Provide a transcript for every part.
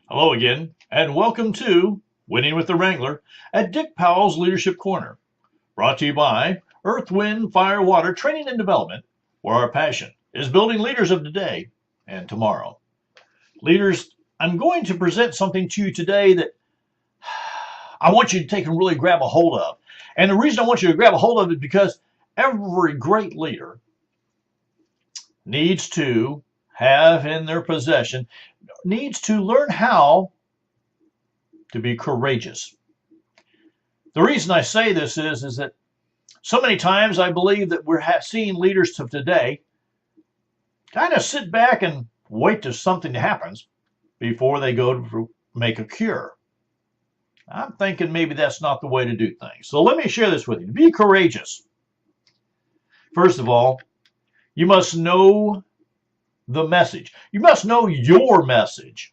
Hello again, and welcome to Winning with the Wrangler at Dick Powell's Leadership Corner, brought to you by Earth, Wind, Fire, Water Training and Development, where our passion is building leaders of today and tomorrow. Leaders, I'm going to present something to you today that I want you to take and really grab a hold of. And the reason I want you to grab a hold of it is because every great leader needs to have in their possession, needs to learn how to be courageous. The reason I say this is that so many times I believe that we're seeing leaders of today kind of sit back and wait till something happens before they go to make a cure. I'm thinking maybe that's not the way to do things. So let me share this with you. Be courageous. First of all, you must know the message. You must know your message.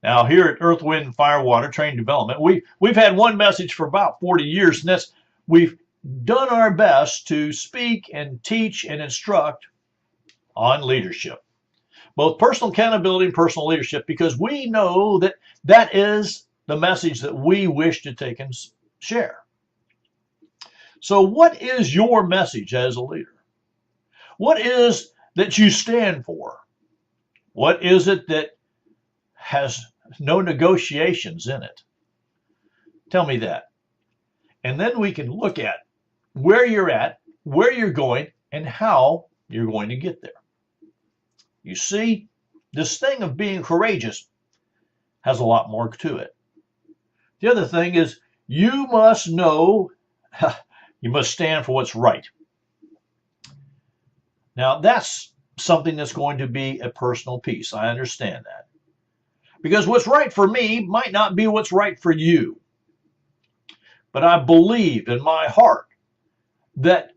Now, here at Earth, Wind, Fire, Water Training Development, we've had one message for about 40 years, and that's we've done our best to speak and teach and instruct on leadership, both personal accountability and personal leadership, because we know that that is the message that we wish to take and share. So what is your message as a leader? What is that you stand for? What is it that has no negotiations in it? Tell me that. And then we can look at where you're at, where you're going, and how you're going to get there. You see, this thing of being courageous has a lot more to it. The other thing is you must know, you must stand for what's right. Now, that's something that's going to be a personal piece. I understand that. Because what's right for me might not be what's right for you. But I believe in my heart that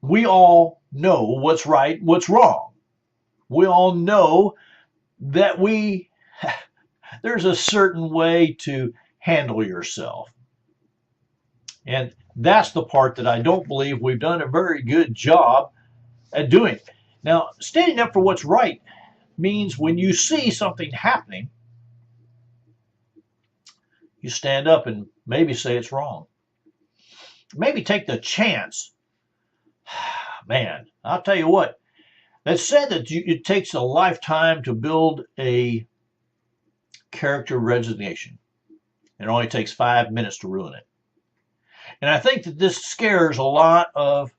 we all know what's right, what's wrong. We all know that there's a certain way to handle yourself. And that's the part that I don't believe we've done a very good job at doing. Now, standing up for what's right means when you see something happening, you stand up and maybe say it's wrong. Maybe take the chance. Man, I'll tell you what, it's said that it takes a lifetime to build a character resignation. It only takes 5 minutes to ruin it. And I think that this scares a lot of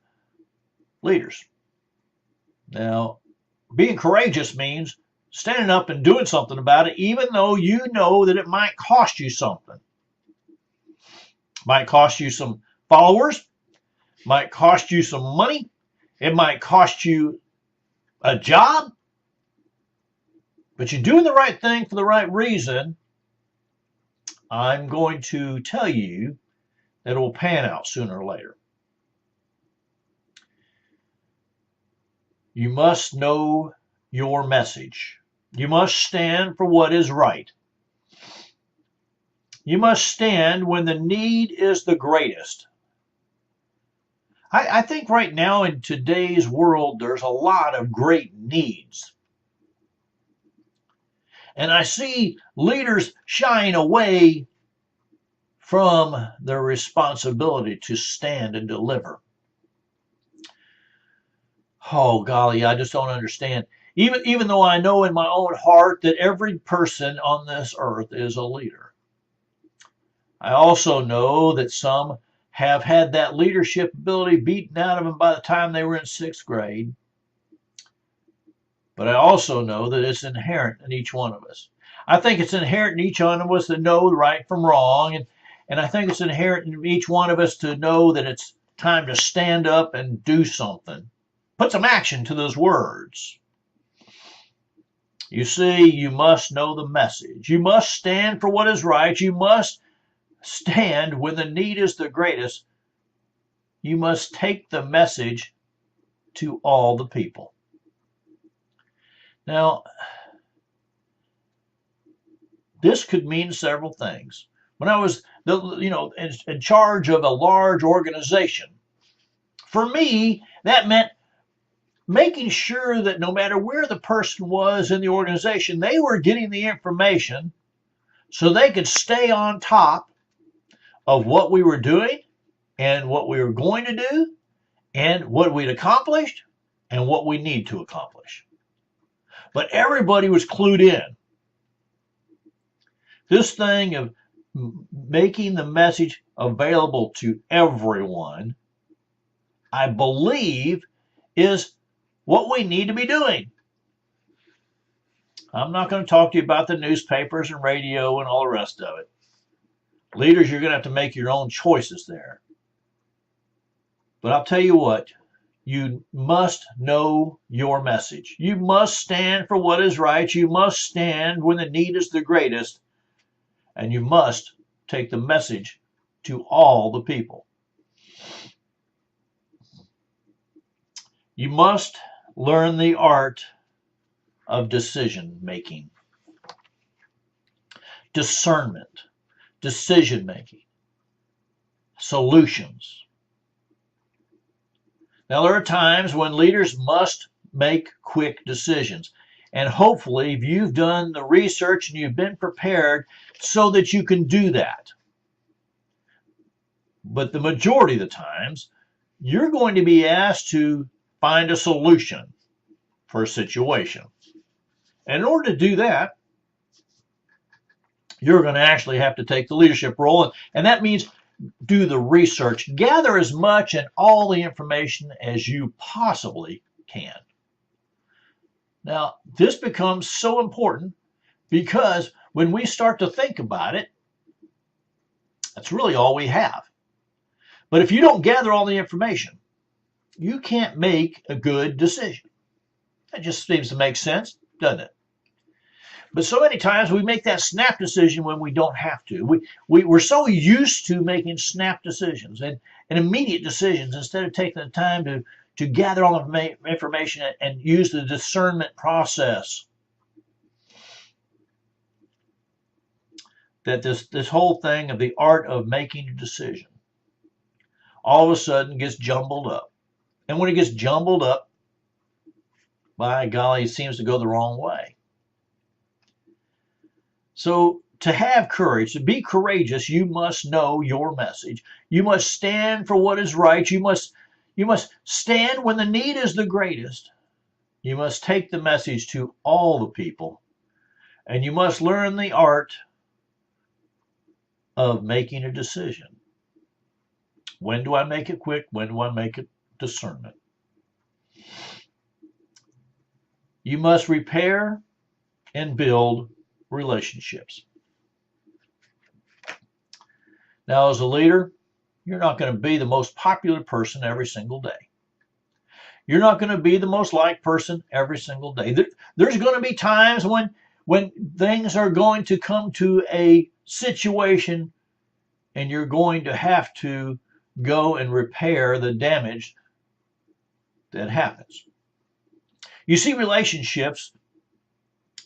leaders. Now, being courageous means standing up and doing something about it, even though you know that it might cost you something. It might cost you some followers, might cost you some money, it might cost you a job, but you're doing the right thing for the right reason. I'm going to tell you that it will pan out sooner or later. You must know your message. You must stand for what is right. You must stand when the need is the greatest. I think right now in today's world, there's a lot of great needs. And I see leaders shying away from their responsibility to stand and deliver. Oh, golly, I just don't understand. Even though I know in my own heart that every person on this earth is a leader. I also know that some have had that leadership ability beaten out of them by the time they were in 6th grade. But I also know that it's inherent in each one of us. I think it's inherent in each one of us to know right from wrong. And I think it's inherent in each one of us to know that it's time to stand up and do something. Put some action to those words. You see, you must know the message. You must stand for what is right. You must stand when the need is the greatest. You must take the message to all the people. Now, this could mean several things. When I was, in charge of a large organization, for me, that meant making sure that no matter where the person was in the organization, they were getting the information so they could stay on top of what we were doing and what we were going to do and what we'd accomplished and what we need to accomplish. But everybody was clued in. This thing of making the message available to everyone, I believe, is what we need to be doing. I'm not going to talk to you about the newspapers and radio and all the rest of it. Leaders, you're going to have to make your own choices there. But I'll tell you what, you must know your message. You must stand for what is right. You must stand when the need is the greatest. And you must take the message to all the people. You must learn the art of decision making, discernment, decision making, solutions. Now, there are times when leaders must make quick decisions. And hopefully, if you've done the research and you've been prepared so that you can do that. But the majority of the times, you're going to be asked to find a solution for a situation. And in order to do that, you're going to actually have to take the leadership role. And that means do the research. Gather as much and all the information as you possibly can. Now, this becomes so important because when we start to think about it, that's really all we have. But if you don't gather all the information, you can't make a good decision. That just seems to make sense, doesn't it? But so many times we make that snap decision when we don't have to. We're so used to making snap decisions and immediate decisions instead of taking the time to gather all the information and use the discernment process. That this whole thing of the art of making a decision all of a sudden gets jumbled up. And when it gets jumbled up, by golly, it seems to go the wrong way. So to have courage, to be courageous, you must know your message. You must stand for what is right. You must stand when the need is the greatest. You must take the message to all the people. And you must learn the art of making a decision. When do I make it quick? When do I make it discernment? You must repair and build relationships. Now, as a leader, you're not going to be the most popular person every single day. You're not going to be the most liked person every single day. There's going to be times when things are going to come to a situation and you're going to have to go and repair the damage that happens. You see, relationships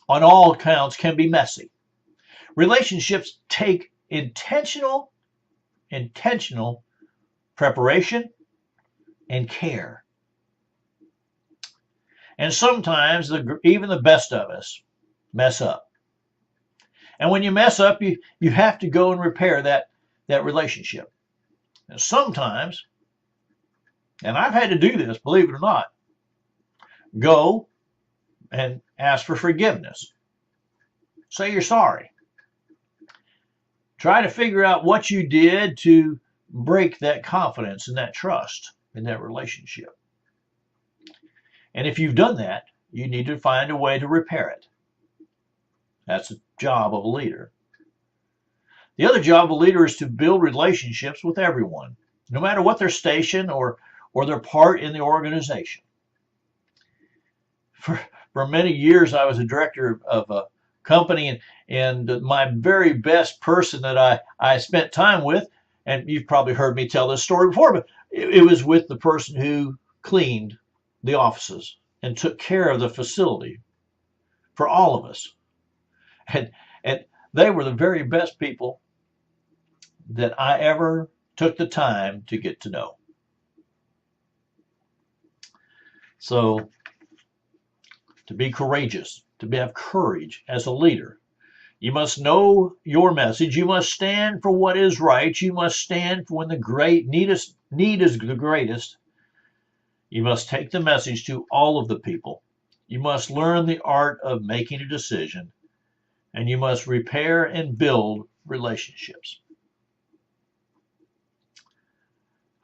on all accounts can be messy. Relationships take intentional preparation and care. And sometimes even the best of us mess up. And when you mess up, you have to go and repair that relationship. And sometimes, and I've had to do this, believe it or not, go and ask for forgiveness. Say you're sorry. Try to figure out what you did to break that confidence and that trust in that relationship. And if you've done that, you need to find a way to repair it. That's the job of a leader. The other job of a leader is to build relationships with everyone, no matter what their station or their part in the organization. For many years, I was a director of a company, and my very best person that I spent time with, and you've probably heard me tell this story before, but it was with the person who cleaned the offices and took care of the facility for all of us. And they were the very best people that I ever took the time to get to know. So to be courageous, to have courage as a leader, you must know your message. You must stand for what is right. You must stand for when the need is the greatest. You must take the message to all of the people. You must learn the art of making a decision, and you must repair and build relationships.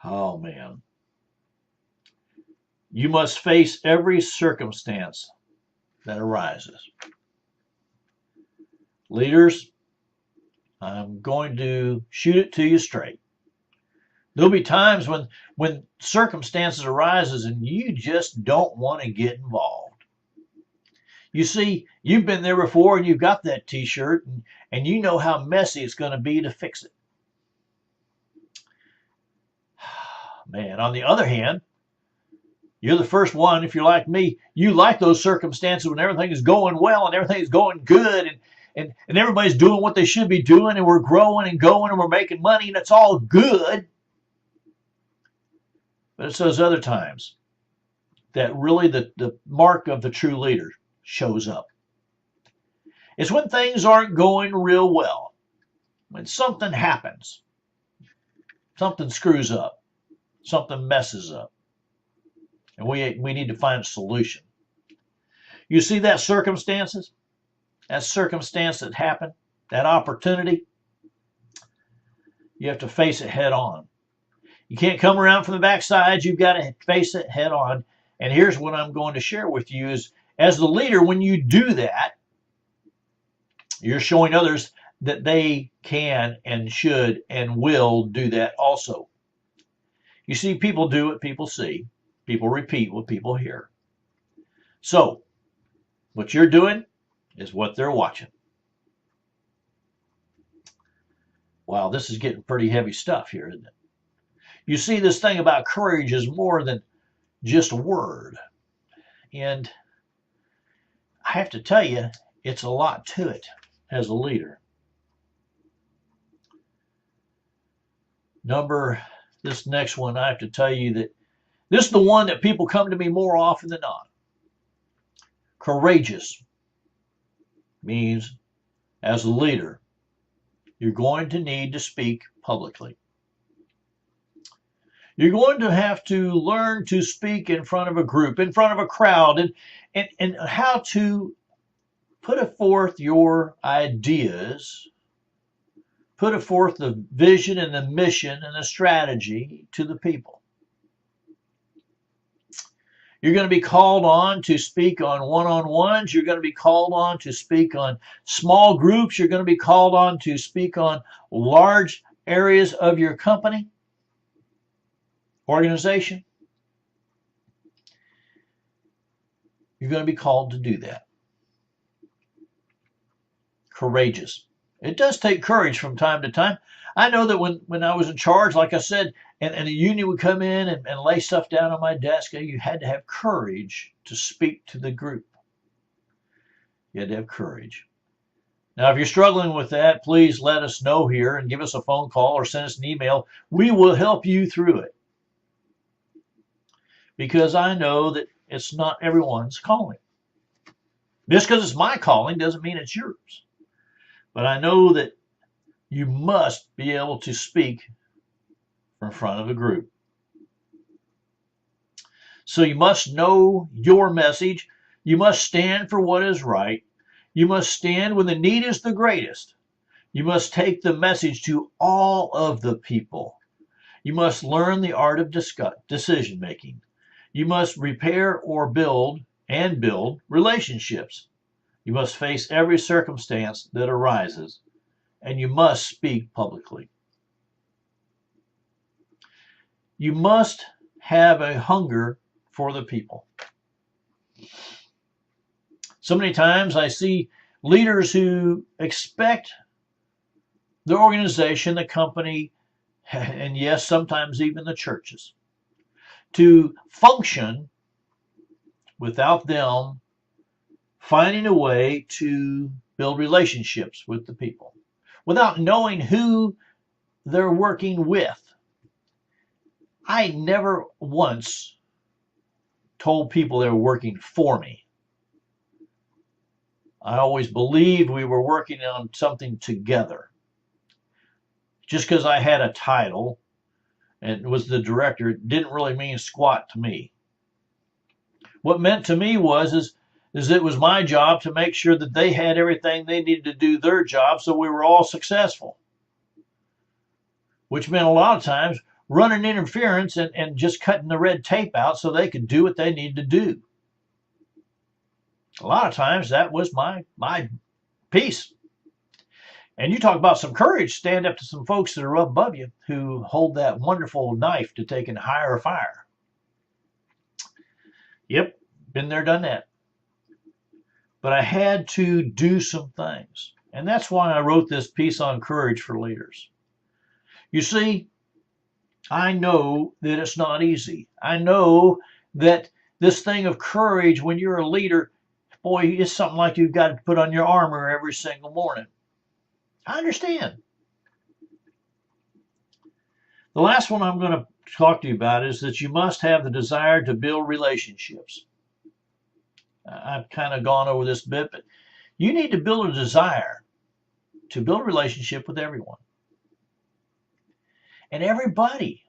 Oh, man. You must face every circumstance that arises. Leaders, I'm going to shoot it to you straight. There'll be times when circumstances arises and you just don't want to get involved. You see, you've been there before and you've got that t-shirt and you know how messy it's going to be to fix it. Man, on the other hand, you're the first one, if you're like me, you like those circumstances when everything is going well and everything is going good and everybody's doing what they should be doing and we're growing and going and we're making money and it's all good. But it's those other times that really the mark of the true leader shows up. It's when things aren't going real well, when something happens, something screws up, something messes up, and we need to find a solution. You see that circumstance that happened, that opportunity, you have to face it head on. You can't come around from the backside. You've got to face it head on. And here's what I'm going to share with you is, as the leader, when you do that, you're showing others that they can and should and will do that also. You see, people do what people see. People repeat what people hear. So, what you're doing is what they're watching. Wow, this is getting pretty heavy stuff here, isn't it? You see, this thing about courage is more than just a word. And I have to tell you, it's a lot to it as a leader. This next one, I have to tell you that this is the one that people come to me more often than not. Courageous means, as a leader, you're going to need to speak publicly. You're going to have to learn to speak in front of a group, in front of a crowd, and how to put forth your ideas, put forth the vision and the mission and the strategy to the people. You're going to be called on to speak on one-on-ones. You're going to be called on to speak on small groups. You're going to be called on to speak on large areas of your company, organization. You're going to be called to do that. Courageous. It does take courage from time to time. I know that when I was in charge, like I said, and the union would come in and lay stuff down on my desk, you had to have courage to speak to the group. You had to have courage. Now, if you're struggling with that, please let us know here and give us a phone call or send us an email. We will help you through it. Because I know that it's not everyone's calling. Just because it's my calling doesn't mean it's yours. But I know that you must be able to speak in front of a group. So you must know your message. You must stand for what is right. You must stand when the need is the greatest. You must take the message to all of the people. You must learn the art of decision making. You must repair or build relationships. You must face every circumstance that arises, and you must speak publicly. You must have a hunger for the people. So many times I see leaders who expect the organization, the company, and yes, sometimes even the churches, to function without them finding a way to build relationships with the people, without knowing who they're working with. I never once told people they were working for me. I always believed we were working on something together. Just because I had a title and was the director, it didn't really mean squat to me. What meant to me is it was my job to make sure that they had everything they needed to do their job so we were all successful. Which meant a lot of times running interference and just cutting the red tape out so they could do what they needed to do. A lot of times that was my piece. And you talk about some courage, stand up to some folks that are above you who hold that wonderful knife to take and higher fire. Yep, been there, done that. But I had to do some things. And that's why I wrote this piece on courage for leaders. You see, I know that it's not easy. I know that this thing of courage, when you're a leader, boy, it's something like you've got to put on your armor every single morning. I understand. The last one I'm going to talk to you about is that you must have the desire to build relationships. I've kind of gone over this a bit, but you need to build a desire to build a relationship with everyone. And everybody.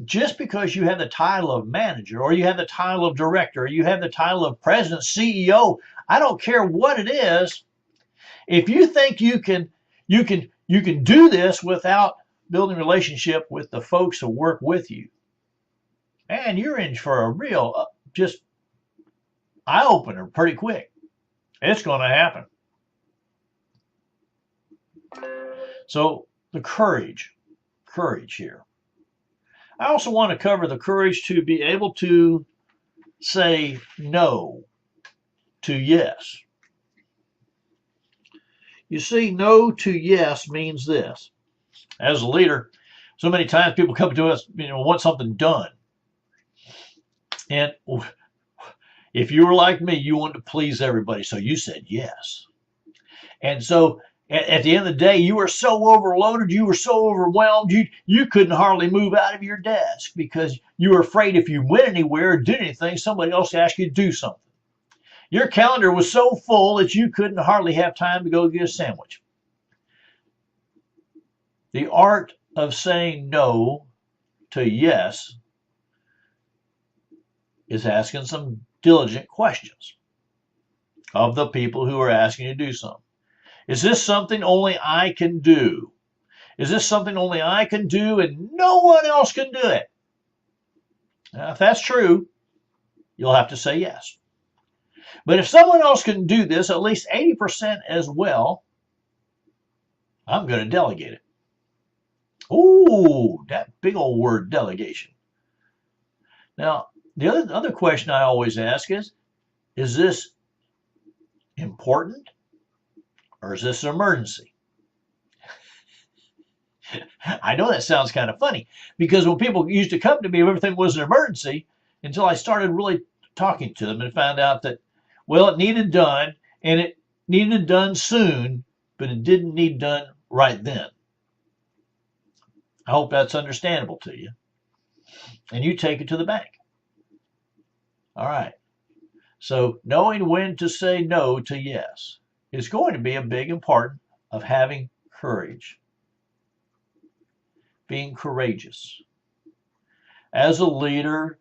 Just because you have the title of manager, or you have the title of director, or you have the title of president, CEO, I don't care what it is. If you think you can do this without building a relationship with the folks who work with you, and you're in for a real just eye-opener pretty quick. It's going to happen. So the courage here. I also want to cover the courage to be able to say no to yes. You see, no to yes means this. As a leader, so many times people come to us, want something done. And if you were like me, you wanted to please everybody, so you said yes. And so at the end of the day, you were so overloaded, you were so overwhelmed, you couldn't hardly move out of your desk because you were afraid if you went anywhere or did anything, somebody else asked you to do something. Your calendar was so full that you couldn't hardly have time to go get a sandwich. The art of saying no to yes is asking some diligent questions of the people who are asking you to do something. Is this something only I can do? Is this something only I can do and no one else can do it? Now, if that's true, you'll have to say yes. But if someone else can do this, at least 80% as well, I'm going to delegate it. Ooh, that big old word, delegation. Now, the other question I always ask is this important or is this an emergency? I know that sounds kind of funny because when people used to come to me, everything was an emergency until I started really talking to them and found out that, well, it needed done and it needed done soon, but it didn't need done right then. I hope that's understandable to you. And you take it to the bank. All right. So knowing when to say no to yes is going to be a big part of having courage. Being courageous. As a leader,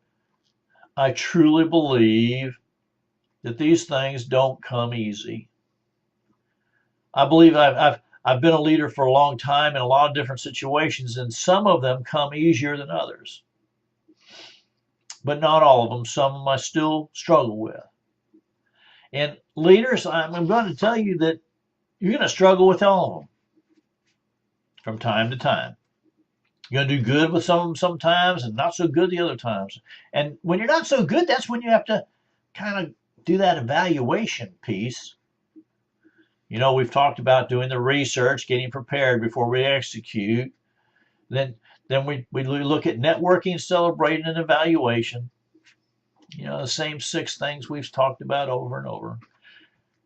I truly believe that these things don't come easy. I believe I've been a leader for a long time in a lot of different situations, and some of them come easier than others. But not all of them. Some of them I still struggle with. And leaders, I'm going to tell you that you're going to struggle with all of them from time to time. You're going to do good with some of them sometimes and not so good the other times. And when you're not so good, that's when you have to kind of do that evaluation piece. We've talked about doing the research, getting prepared before we execute. Then we look at networking, celebrating, and evaluation. The same 6 things we've talked about over and over.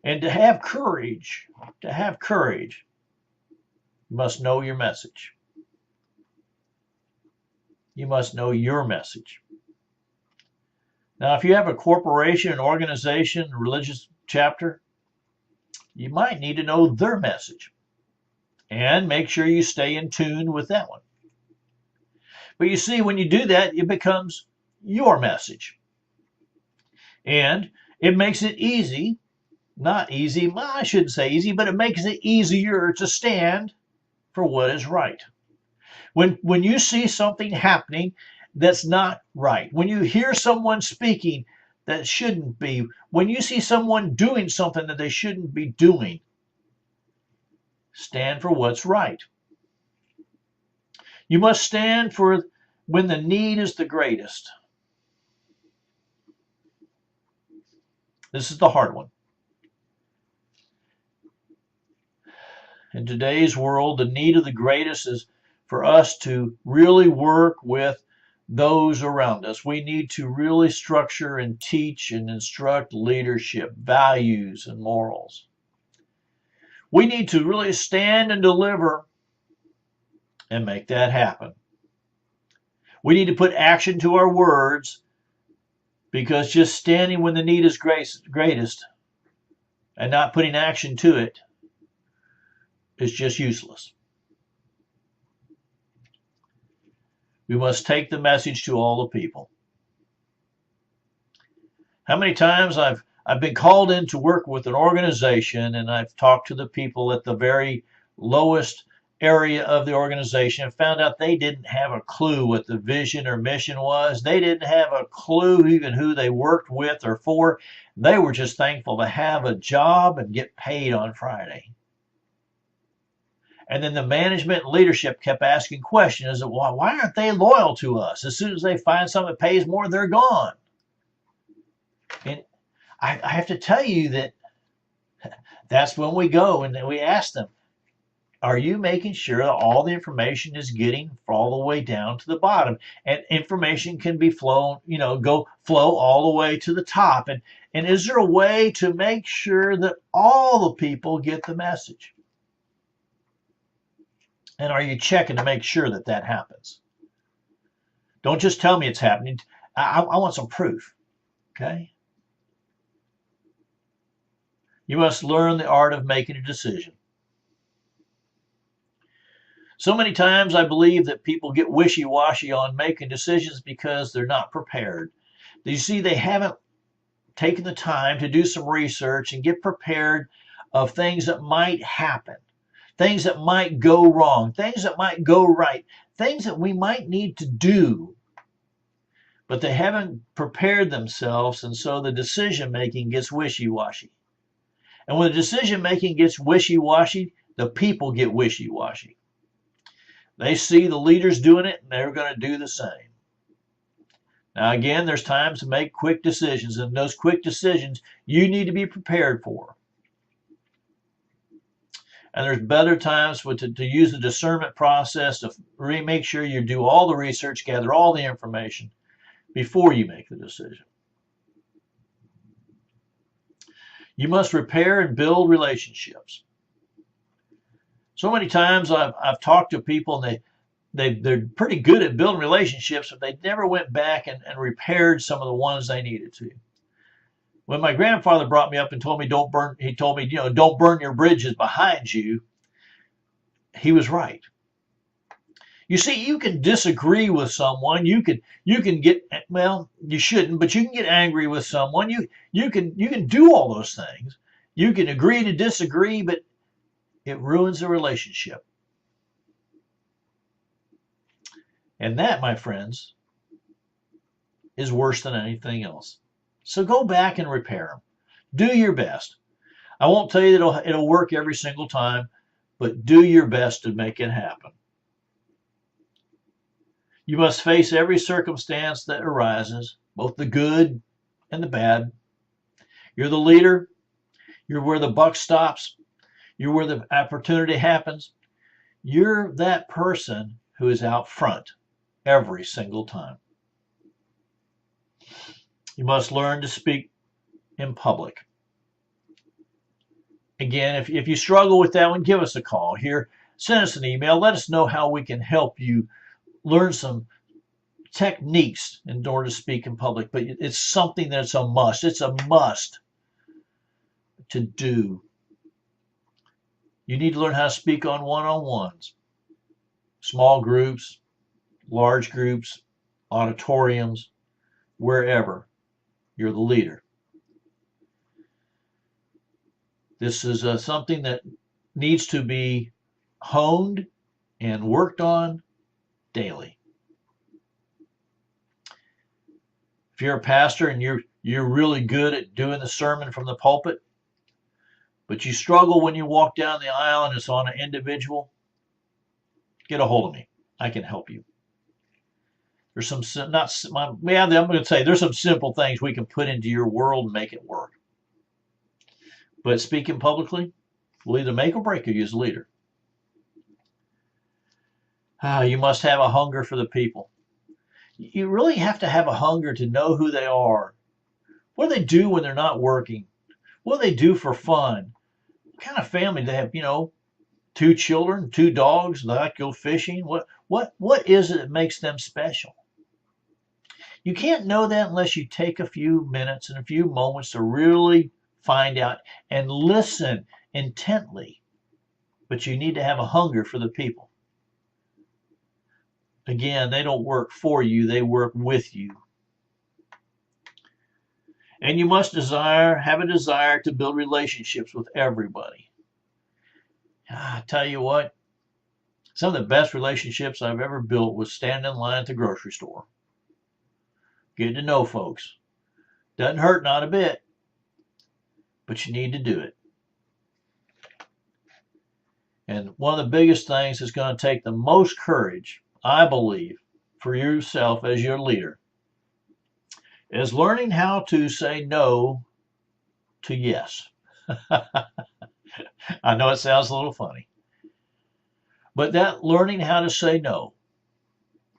And to have courage, you must know your message. You must know your message. Now, if you have a corporation, an organization, a religious chapter, you might need to know their message and make sure you stay in tune with that one. But you see, when you do that, it becomes your message. And it makes it easy, not easy, well, I shouldn't say easy, but it makes it easier to stand for what is right. When you see something happening that's not right, when you hear someone speaking that shouldn't be, when you see someone doing something that they shouldn't be doing, stand for what's right. You must stand for when the need is the greatest. This is the hard one. In today's world, the need of the greatest is for us to really work with those around us. We need to really structure and teach and instruct leadership, values, and morals. We need to really stand and deliver and make that happen. We need to put action to our words, because just standing when the need is greatest and not putting action to it is just useless. We must take the message to all the people. How many times I've been called in to work with an organization, and I've talked to the people at the very lowest area of the organization and found out they didn't have a clue what the vision or mission was. They didn't have a clue even who they worked with or for. They were just thankful to have a job and get paid on Friday. And then the management and leadership kept asking questions of why aren't they loyal to us? As soon as they find something that pays more, they're gone. And I have to tell you that that's when we go and we ask them, are you making sure that all the information is getting all the way down to the bottom? And information can be flow all the way to the top. And is there a way to make sure that all the people get the message? And are you checking to make sure that that happens? Don't just tell me it's happening. I want some proof. Okay? You must learn the art of making a decision. So many times I believe that people get wishy-washy on making decisions because they're not prepared. You see, they haven't taken the time to do some research and get prepared of things that might happen, things that might go wrong, things that might go right, things that we might need to do, but they haven't prepared themselves, and so the decision-making gets wishy-washy. And when the decision-making gets wishy-washy, the people get wishy-washy. They see the leaders doing it, and they're going to do the same. Now, again, there's times to make quick decisions, and those quick decisions you need to be prepared for. And there's better times to use the discernment process to really make sure you do all the research, gather all the information before you make the decision. You must repair and build relationships. So many times I've talked to people, and they're pretty good at building relationships, but they never went back and repaired some of the ones they needed to. When my grandfather brought me up and told me don't burn your bridges behind you, he was right. You see, you can disagree with someone. You can get, well, you shouldn't, but you can get angry with someone. You can do all those things. You can agree to disagree, but it ruins the relationship. And that, my friends, is worse than anything else. So go back and repair them. Do your best. I won't tell you that it'll work every single time, but do your best to make it happen. You must face every circumstance that arises, both the good and the bad. You're the leader. You're where the buck stops. You're where the opportunity happens. You're that person who is out front every single time. You must learn to speak in public. Again, if you struggle with that one, give us a call here. Send us an email. Let us know how we can help you learn some techniques in order to speak in public, but it's something that's a must. It's a must to do. You need to learn how to speak on one-on-ones, small groups, large groups, auditoriums, wherever you're the leader. This is something that needs to be honed and worked on daily. If you're a pastor and you're really good at doing the sermon from the pulpit, but you struggle when you walk down the aisle and it's on an individual, get a hold of me. I can help you. There's some I'm going to say there's some simple things we can put into your world and make it work. But speaking publicly will either make or break you as a leader. You must have a hunger for the people. You really have to have a hunger to know who they are. What do they do when they're not working? What do they do for fun? What kind of family do they have? 2 children, 2 dogs, they like to go fishing. What is it that makes them special? You can't know that unless you take a few minutes and a few moments to really find out and listen intently. But you need to have a hunger for the people. Again, they don't work for you, they work with you. And you must have a desire to build relationships with everybody. I tell you what, some of the best relationships I've ever built was standing in line at the grocery store. Getting to know folks. Doesn't hurt, not a bit. But you need to do it. And one of the biggest things that's going to take the most courage, I believe, for yourself as your leader, is learning how to say no to yes. I know it sounds a little funny. But that learning how to say no,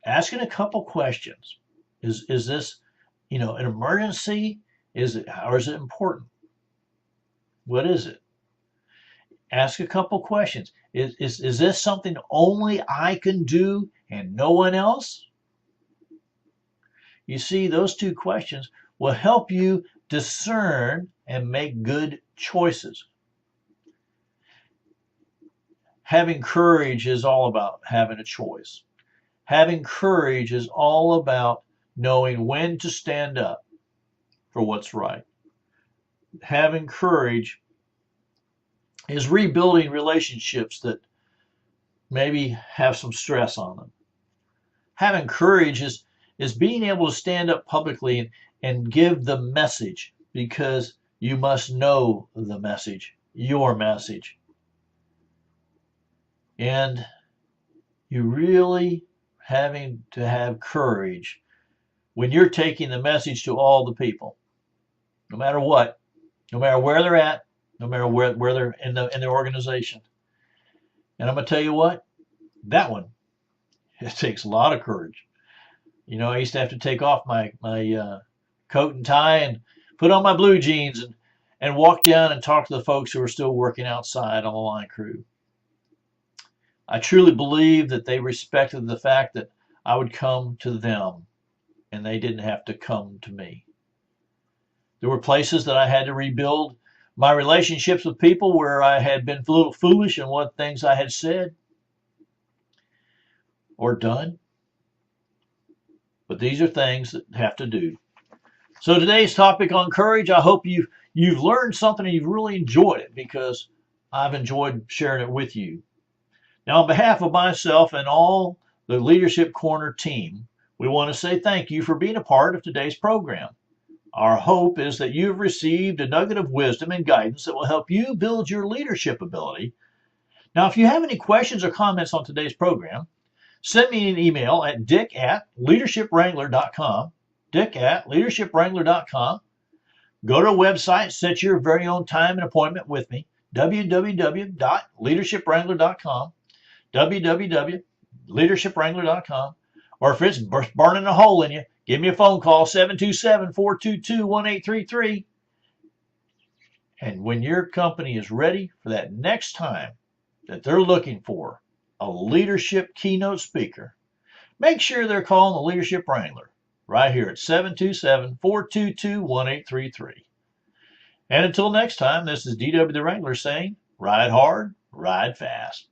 asking a couple questions. Is this, an emergency? Or is it important? What is it? Ask a couple questions. Is this something only I can do and no one else? You see, those 2 questions will help you discern and make good choices. Having courage is all about having a choice. Having courage is all about knowing when to stand up for what's right. Having courage is rebuilding relationships that maybe have some stress on them. Having courage is being able to stand up publicly and give the message, because you must know the message, your message. And you really having to have courage when you're taking the message to all the people, no matter what, no matter where they're at, no matter where they're in their organization. And I'm going to tell you what, that one, it takes a lot of courage. I used to have to take off my coat and tie and put on my blue jeans and walk down and talk to the folks who were still working outside on the line crew. I truly believe that they respected the fact that I would come to them and they didn't have to come to me. There were places that I had to rebuild my relationships with people where I had been a little foolish in what things I had said or done. But these are things that have to do. So today's topic on courage, I hope you've learned something and you've really enjoyed it, because I've enjoyed sharing it with you. Now, on behalf of myself and all the Leadership Corner team, we want to say thank you for being a part of today's program. Our hope is that you have received a nugget of wisdom and guidance that will help you build your leadership ability. Now, if you have any questions or comments on today's program, send me an email at dick@leadershipwrangler.com, dick@leadershipwrangler.com. Go to our website, set your very own time and appointment with me, www.leadershipwrangler.com, www.leadershipwrangler.com. Or if it's burning a hole in you, give me a phone call, 727-422-1833. And when your company is ready for that next time that they're looking for a leadership keynote speaker, make sure they're calling the Leadership Wrangler right here at 727-422-1833. And until next time, this is DW the Wrangler saying, ride hard, ride fast.